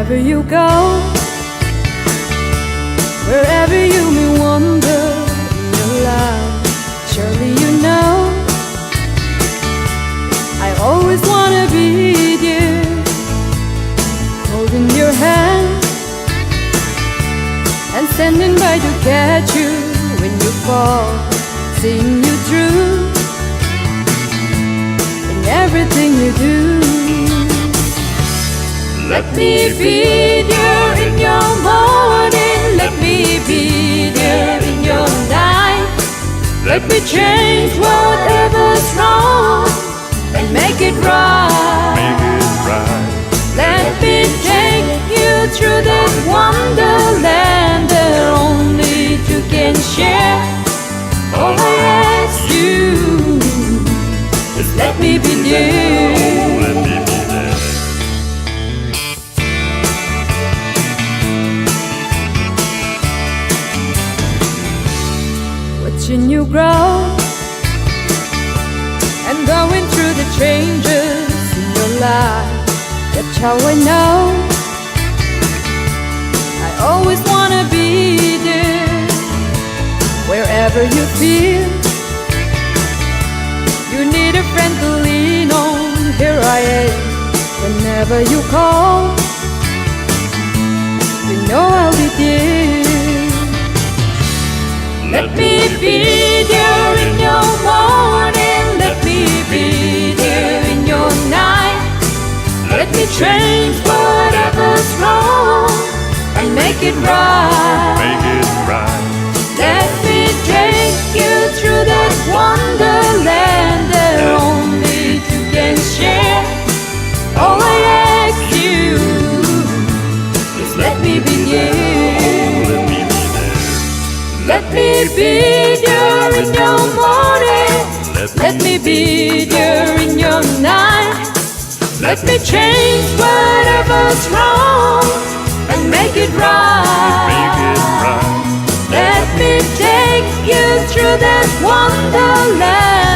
wherever you go, wherever you may wander in your life. Surely you know I always wanna be there, holding your hand and standing by to catch you when you fall, seeing you through in everything you do. Let me be there in your morning, let me be there in your night. Let me change whatever's wrong and make it right. Let me take you through that wonderland that only two can share. All I ask you is let me be there. Watching you grow and going through the changes in your life. That's how I know I always wanna be there. Wherever you feel you need a friend to lean on, here I am. Whenever you call, you know I'll be there. Let me be there in your morning, let me be there in your night. Let me change whatever's wrong and make it right. Let me take you through that wonderland that only two can share. All I ask you is let me be there. Let me be there in your morning, let me be there in your night. Let me change whatever's wrong and make it right. Let me take you through that wonderland